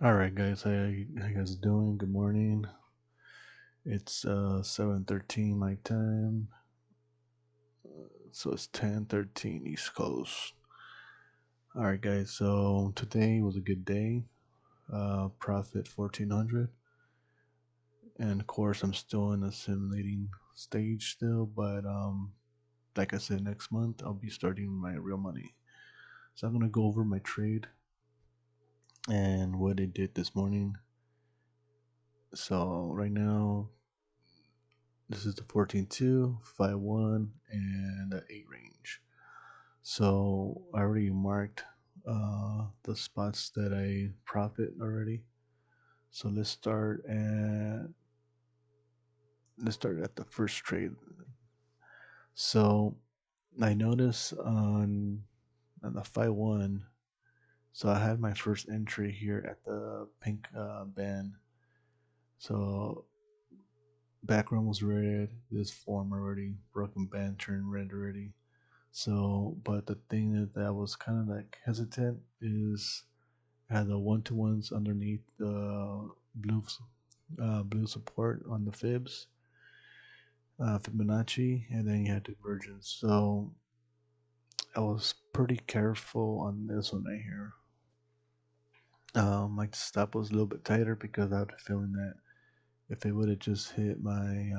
All right, guys. How you guys doing? Good morning. It's 7:13 my time, so it's 10:13 East Coast. All right, guys. So today was a good day. Profit 1400, and of course I'm still in the simulating stage still, but like I said, next month I'll be starting my real money. So I'm gonna go over my trade and what it did this morning. So right now this is the 14.2, 5.1, and the 8 range. So I already marked the spots that I profit already. So let's start at the first trade. So I noticed on the 5.1. So I had my first entry here at the pink band. So background was red. This form already broken band turned red already. So, but the thing that I was kind of like hesitant is I had the one-to-ones underneath the blue support on the fibs, Fibonacci, and then you had divergence. So I was pretty careful on this one right here. My stop was a little bit tighter because I had a feeling that if it would have just hit my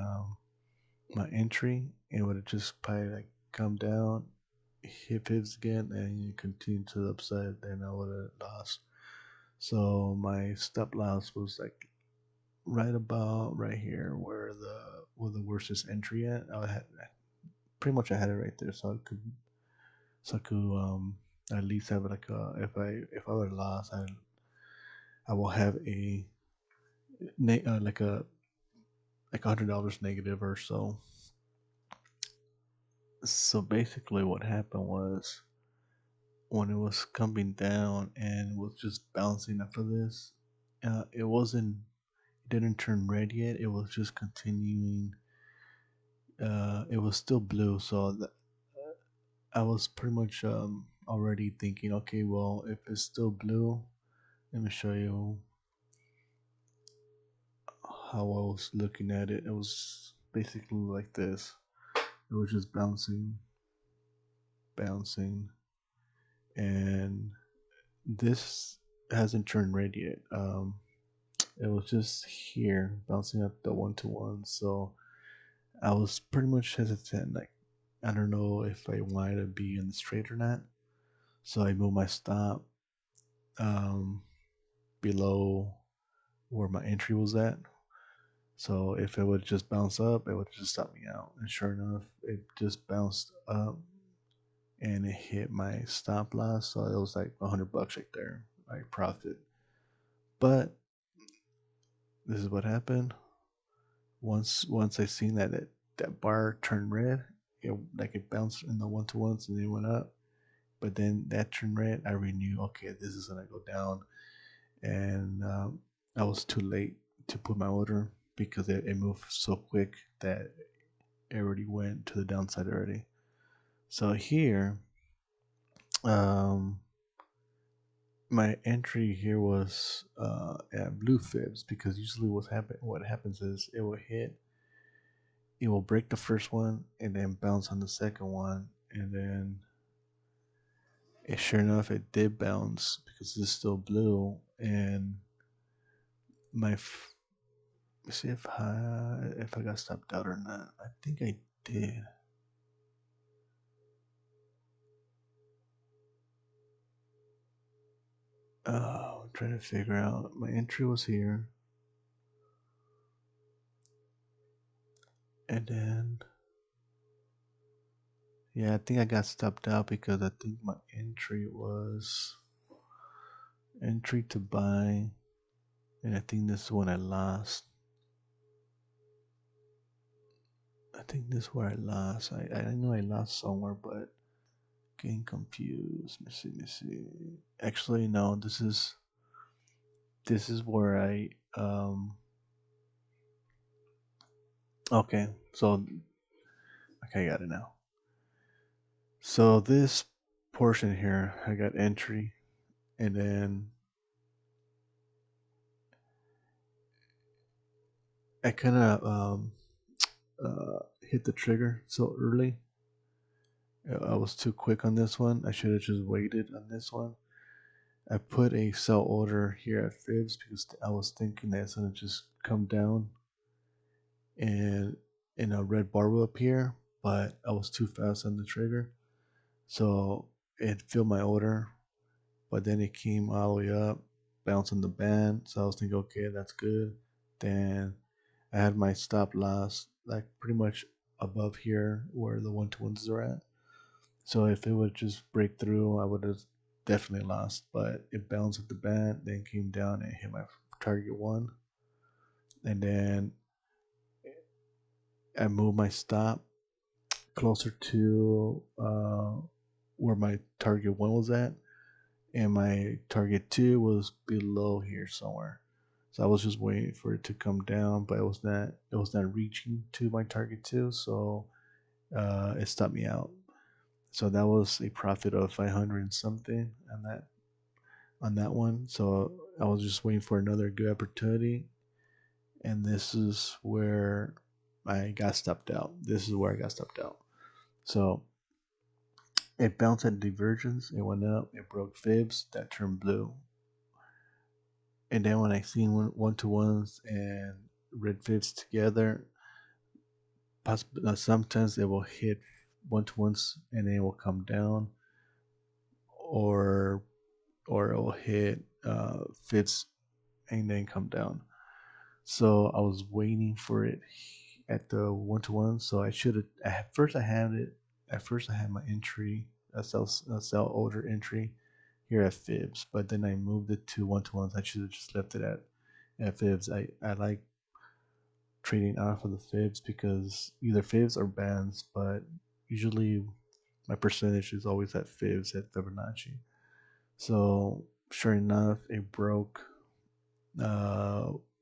entry, it would have just probably like come down, hit pivots again, and you continue to the upside, then I would have lost. So my stop loss was like right about right here where the worstest entry at. I had pretty much I had it right there, so I could at least have like a if I would have lost, I will have a like $100 negative or so. So basically, what happened was when it was coming down and was just bouncing after this, it wasn't it didn't turn red yet. It was just continuing. It was still blue, so I was pretty much already thinking, okay, well, if it's still blue, let me show you how I was looking at it. It was basically like this. It was just bouncing, bouncing, and this hasn't turned red yet. It was just here bouncing up the one-to-one. So I was pretty much hesitant. Like, I don't know if I wanted to be in the straight or not. So I moved my stop um, below where my entry was at. So if it would just bounce up, it would just stop me out. And sure enough, it just bounced up and it hit my stop loss. So it was like $100 right there. I profit. But this is what happened. Once I seen that bar turned red, it bounced in the one-to-ones and it went up. But then that turned red. I already knew, okay, this is gonna go down, and I was too late to put my order because it moved so quick that it already went to the downside already. So here, um, my entry here was at blue fibs because usually what happens is it will break the first one and then bounce on the second one, and then sure enough it did bounce because it's still blue. And my let's see if I got stopped out or not. I think I did. I'm trying to figure out. My entry was here, and then yeah, I think I got stopped out because I think my entry was entry to buy, and I think this is when I lost. I think this is where I lost. I know I lost somewhere, but getting confused. Let me see. Actually, no. This is where I Okay, so okay, I got it now. So this portion here, I got entry, and then I kind of hit the trigger so early. I was too quick on this one. I should have just waited on this one. I put a sell order here at Fibs because I was thinking that it's gonna just come down and in a red bar will appear, but I was too fast on the trigger, so it filled my order. But then it came all the way up, bounced on the band. So I was thinking, okay, that's good. Then I had my stop loss like pretty much above here where the one to ones are at. So if it would just break through, I would have definitely lost. But it bounced at the band, then came down and hit my target one. And then I moved my stop closer to where my target one was at, and my target two was below here somewhere. So I was just waiting for it to come down, but it was not reaching to my target two, so it stopped me out. So that was a profit of 500 and something on that one. So I was just waiting for another good opportunity, and this is where I got stopped out. This is where I got stopped out. So it bounced at divergence. It went up. It broke fibs. That turned blue. And then when I seen one to ones and red fibs together, sometimes it will hit one to ones and then it will come down, or it will hit fibs and then come down. So I was waiting for it at the one to one. So I should have. At first, I had it. At first, I had my entry, a sell order entry here at Fibs, but then I moved it to one to ones. I should have just left it at Fibs. I like trading off of the Fibs because either Fibs or bands, but usually my percentage is always at Fibs at Fibonacci. So sure enough, uh,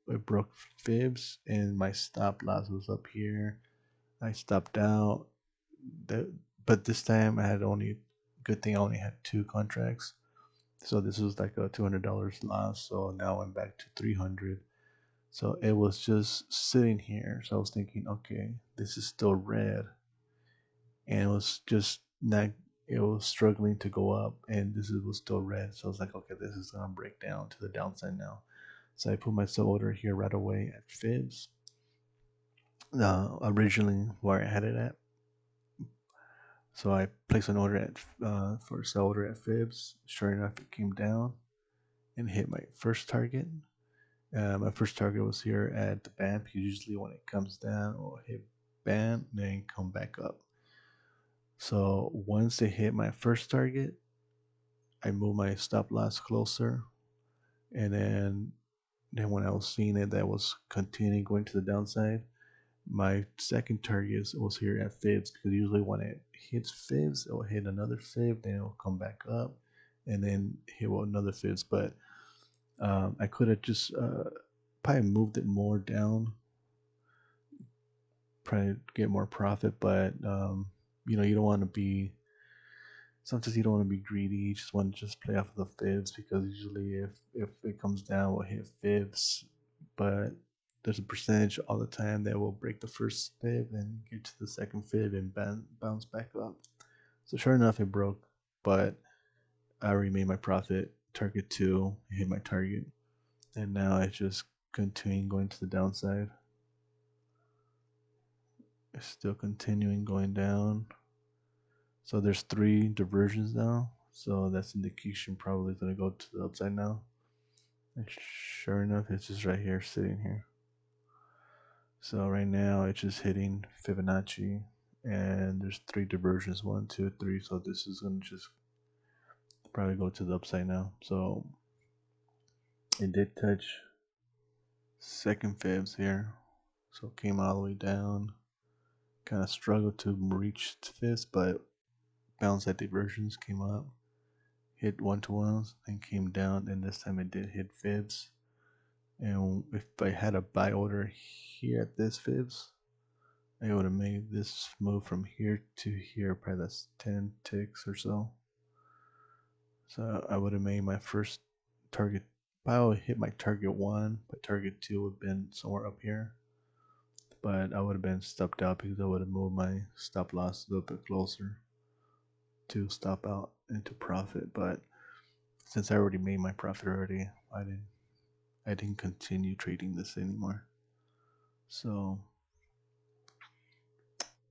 it broke fibs, and my stop loss was up here. I stopped out, the, but this time I had only good thing I only had two contracts, so this was like a $200 loss. So now I'm back to 300. So it was just sitting here. So I was thinking, okay, this is still red, and it was just not. It was struggling to go up, and was still red. So I was like, okay, this is gonna break down to the downside now. So I put my sell order here right away at Fibs. Originally where I had it at. So I placed an order for a sell order at Fibs. Sure enough, it came down and hit my first target. My first target was here at the band because usually when it comes down, it will hit band, then come back up. So once it hit my first target, I moved my stop loss closer, and then when I was seeing it, that was continuing going to the downside. My second target was here at fibs because usually when it hits fibs, it will hit another fib, then it will come back up, and then hit another fibs. But I could have just probably moved it more down, probably get more profit. But you don't want to be. Sometimes you don't want to be greedy. You just want to just play off of the fibs because usually if it comes down, we'll hit fibs, but there's a percentage all the time that will break the first fib and get to the second fib and bounce back up. So sure enough, it broke, but I already made my profit. Target two, hit my target, and now it's just continuing going to the downside. It's still continuing going down. So there's three diversions now. So that's indication probably gonna go to the upside now. And sure enough, it's just right here, sitting here. So right now it's just hitting Fibonacci, and there's three diversions, one, two, three. So this is gonna just probably go to the upside now. So it did touch second fibs here, so it came all the way down. Kind of struggled to reach fibs, but bounced at diversions, came up, hit one to ones, and came down. And this time it did hit fibs. And if I had a buy order here at this fibs, I would have made this move from here to here. Probably that's 10 ticks or so. So I would have made my first target. I would hit my target one, but target two would have been somewhere up here. but I would have been stopped out because I would have moved my stop loss a little bit closer to stop out into profit. But since I already made my profit already, I didn't continue trading this anymore. So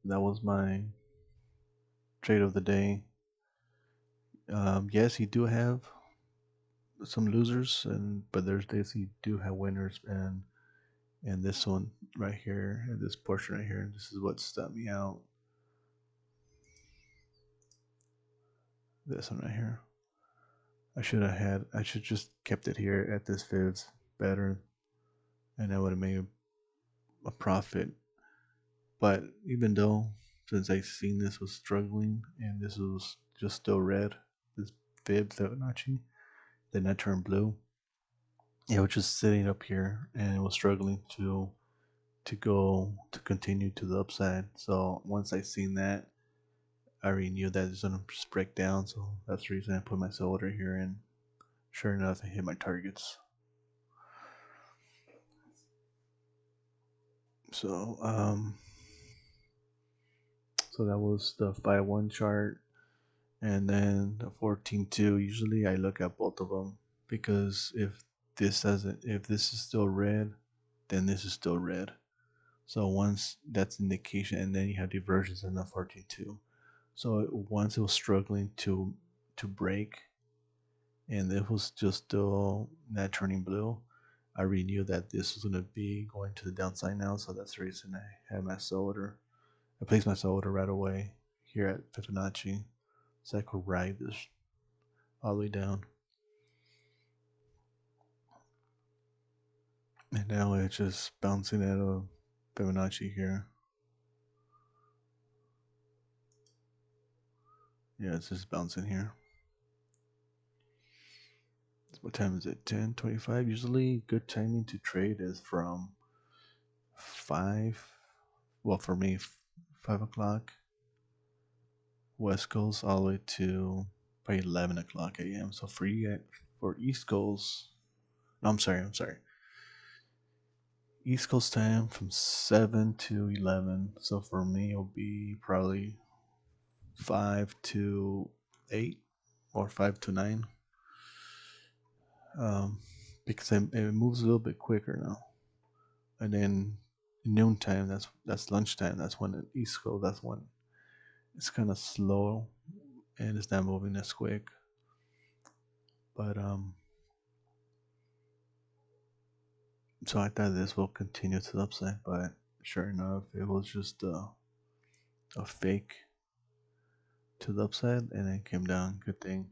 that was my trade of the day. Yes, you do have some losers, and but there's days you do have winners, and this one right here, and this portion right here, this is what stopped me out. This one right here. I should just kept it here at this fibs better, and I would have made a profit. But even though, since I seen this was struggling and this was just still red, this fib Fibonacci, then I turned blue. It was just sitting up here and it was struggling to continue to the upside. So once I seen that, I already knew that it's gonna just break down. So that's the reason I put my sell order here, and sure enough, I hit my targets. So so that was the 5-1 chart, and then the 14-2. Usually I look at both of them because if this is still red, then this is still red. So once that's indication, and then you have diversions in the 14-2. So once it was struggling to break, and it was just still not turning blue, I already knew that this was going to be going to the downside now. So that's the reason I had my sell order. I placed my sell order right away here at Fibonacci, so I could ride this all the way down. And now it's just bouncing out of Fibonacci here. Yeah, it's just bouncing here. What time is it? 10:25. Usually, good timing to trade is from 5. Well, for me, 5 o'clock West Coast all the way to probably 11 o'clock a.m. So for you, for East Coast, no, I'm sorry. East Coast time from 7 to 11. So for me, it'll be probably 5 to 8 or 5 to 9. Um, because it moves a little bit quicker now. And then noontime, that's lunchtime. That's when at East Coast, that's when it's kind of slow and it's not moving as quick. But so I thought this will continue to the upside, but sure enough, it was just a fake to the upside, and then came down. Good thing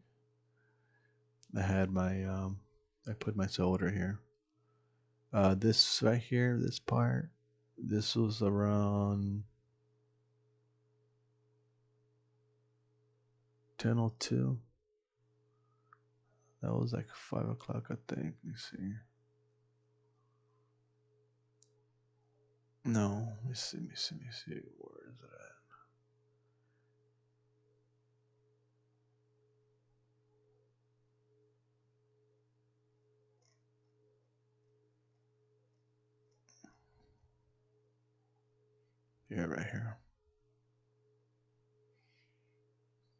I had my I put my sell order here. This right here, this part, this was around 10:02. That was like 5 o'clock, I think. Let me see. No, let me see. Let me see. Let me see. Where is it at? Yeah, right here.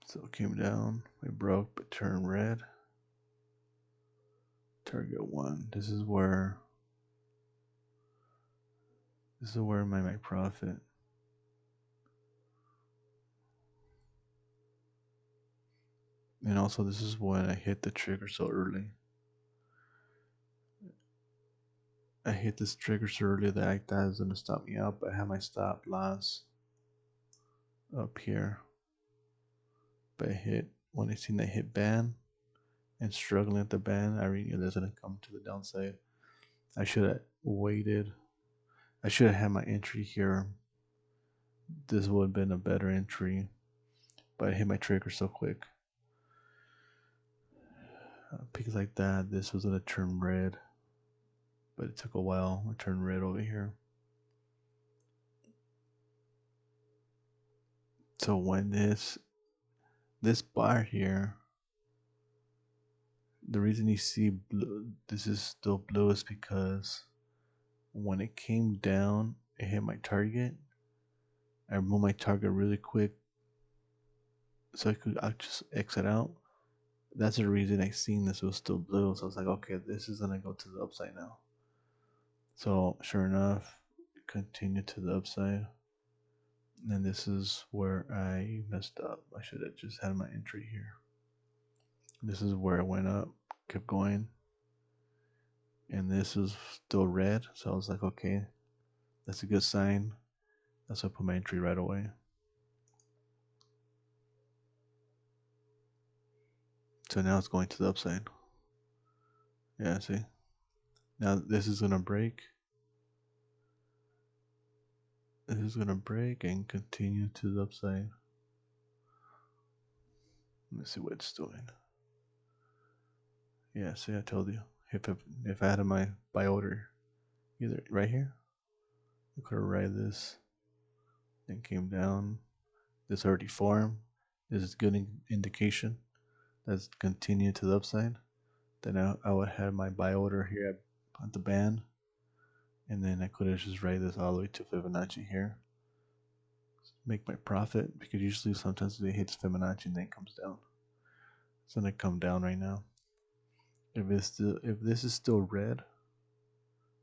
So it came down. We broke, but turned red. Target one. This is where my profit. And also, this is when I hit the trigger so early. I hit this trigger so early that I thought it was gonna stop me out, but I had my stop loss up here. But I hit when I seen that hit ban and struggling at the ban, I already knew that's gonna come to the downside. I should have waited. I should have had my entry here. This would have been a better entry, but I hit my trigger so quick. Because like that, this was gonna turn red, but it took a while. It turned red over here. So when this bar here, the reason you see blue, this is still blue, is because when it came down it hit my target. I removed my target really quick so I just exit out. That's the reason I seen this was still blue. So I was like, okay, this is gonna go to the upside now. So sure enough, continue to the upside. And this is where I messed up. I should have just had my entry here. This is where it went up, kept going. And this is still red. So I was like, okay, that's a good sign. That's why I put my entry right away. So now it's going to the upside. Yeah, see? Now this is gonna break. This is gonna break and continue to the upside. Let me see what it's doing. Yeah, see, I told you. If I had my buy order either right here, I could have read this, then came down. This already formed. This is good indication. Let's continue to the upside. Then I would have my buy order here at the band, and then I could have just write this all the way to Fibonacci here. Make my profit, because usually sometimes it hits Fibonacci and then it comes down. It's gonna come down right now. If this is still red,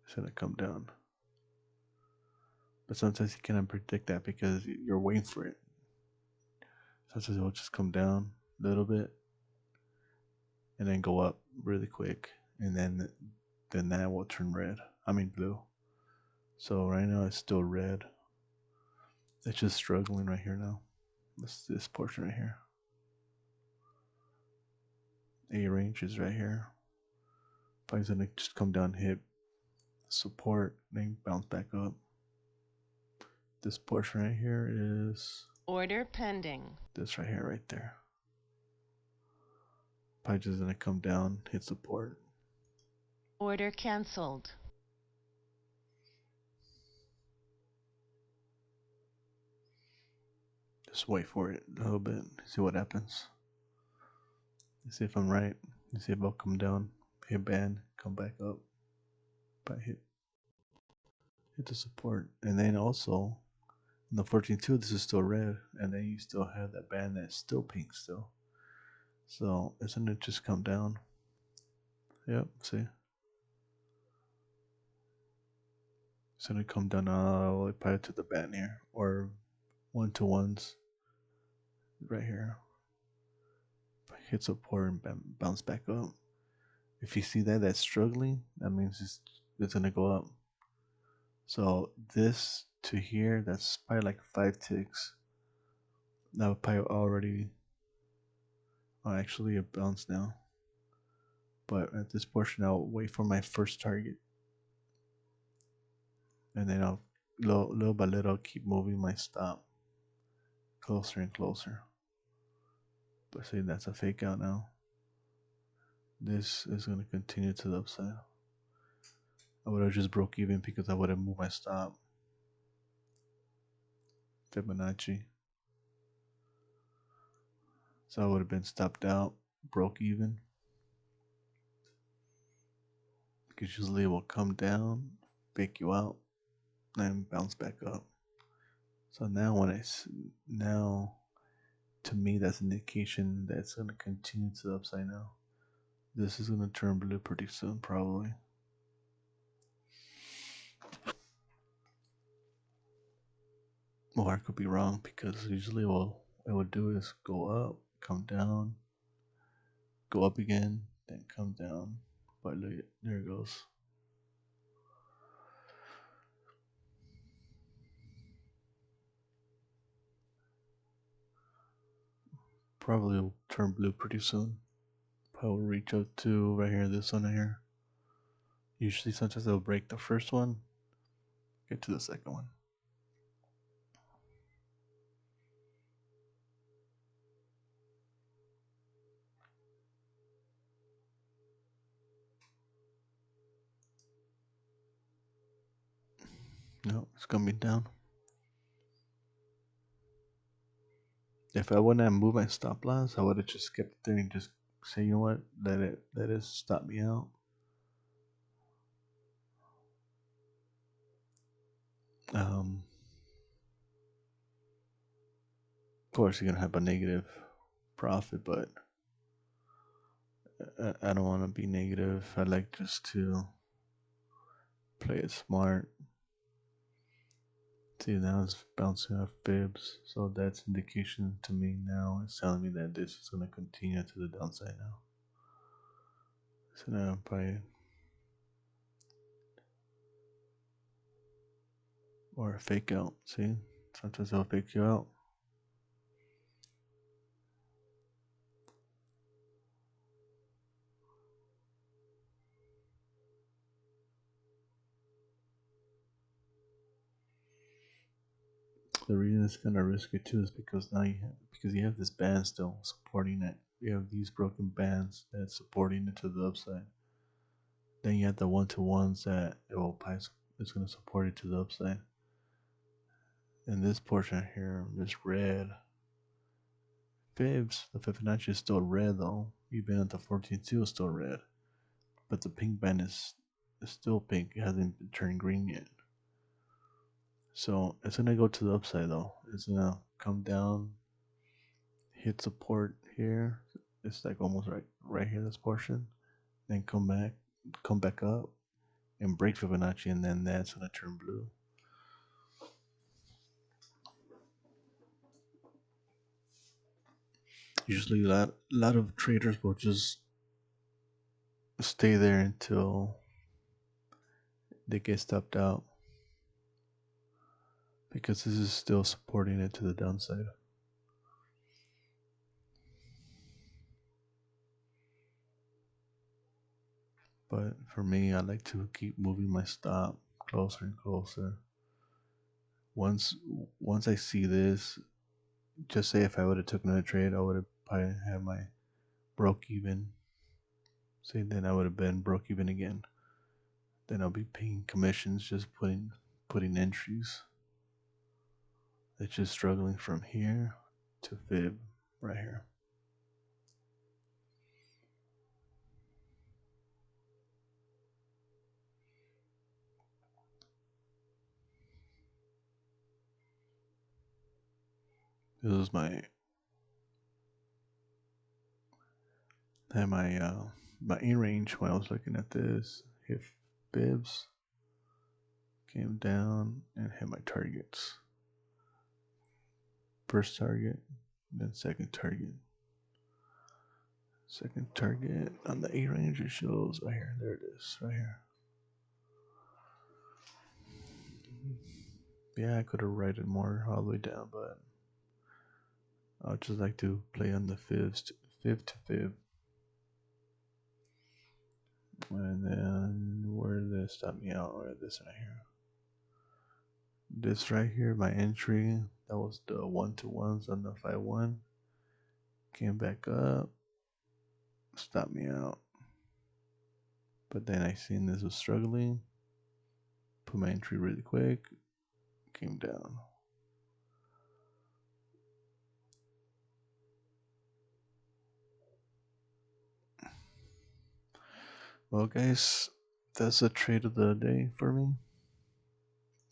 it's gonna come down. But sometimes you cannot predict that because you're waiting for it. Sometimes it will just come down a little bit and then go up really quick, and then that will turn red. I mean blue. So right now it's still red. It's just struggling right here now. This portion right here. A range is right here. Probably gonna just come down, hit support, then bounce back up. This portion right here is order pending. This right here, right there. Probably just gonna come down, hit support. Order canceled. Just wait for it a little bit, see what happens. See if I'm right. See if I'll come down, hit band, come back up. But hit the support. And then also in the 14.2, this is still red, and then you still have that band that's still pink still. So isn't it just come down? Yep, see? It's gonna come down all the way probably to the band here, or 1-to-1s right here. Hit support and bounce back up. If you see that's struggling, that means it's gonna go up. So this to here, that's probably like 5 ticks. That would probably already, actually it bounced now. But at this portion, I'll wait for my first target, and then I'll little by little keep moving my stop closer and closer. But see, that's a fake out now. This is gonna continue to the upside. I would have just broke even because I would have moved my stop. Fibonacci. So I would have been stopped out, broke even. Because usually it will come down, fake you out, and bounce back up. So now to me that's an indication that it's gonna continue to the upside now. This is gonna turn blue pretty soon, probably. Or I could be wrong, because usually what it would do is go up, come down, go up again, then come down. But look, there it goes. Probably will turn blue pretty soon. Probably reach up to right here, this one here. Usually sometimes they'll break the first one, get to the second one. No, it's gonna be down. If I wouldn't have moved my stop loss, I would have just kept there and just say, you know what, let it stop me out. Of course, you're gonna have a negative profit, but I don't want to be negative. I like just to play it smart. See, now it's bouncing off fibs, so that's indication to me now. It's telling me that this is gonna continue to the downside now. So now probably or a fake out. See, sometimes they'll fake you out. The reason it's kind of risky too is because now you have this band still supporting it. You have these broken bands that's supporting it to the upside. Then you have the one to ones that it's going to support it to the upside. And this portion here, this red fibs, the Fibonacci is still red though. Even at the 14.2 is still red, but the pink band is still pink. It hasn't turned green yet. So it's gonna go to the upside though. It's gonna come down, hit support here. It's like almost right here, this portion. Then come back up, and break Fibonacci, and then that's gonna turn blue. Usually, a lot of traders will just stay there until they get stopped out because this is still supporting it to the downside. But for me, I like to keep moving my stop closer and closer. Once once I see this, just say if I would have took another trade, I would have probably had my broke even. Say then I would have been broke even again. Then I'll be paying commissions, just putting entries. It's just struggling from here to fib right here. This was my my in range when I was looking at this. Hit fibs, came down and hit my targets. First target, then second target. Second target on the A range, it shows right here. There it is, right here. Yeah, I could have write it more all the way down, but I would just like to play on the fib to fib. And then where did it stop me out? Or this right here. This right here, my entry, that was the one to ones on the 5-1. Came back up, stopped me out. But then I seen this was struggling. Put my entry really quick, came down. Well, guys, that's the trade of the day for me.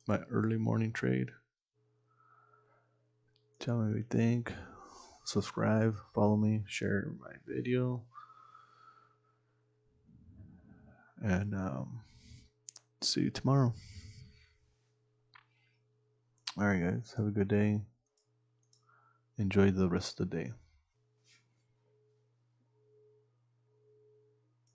My early morning trade. Tell me what you think. Subscribe, follow me, share my video, and see you tomorrow. All right, guys, have a good day. Enjoy the rest of the day.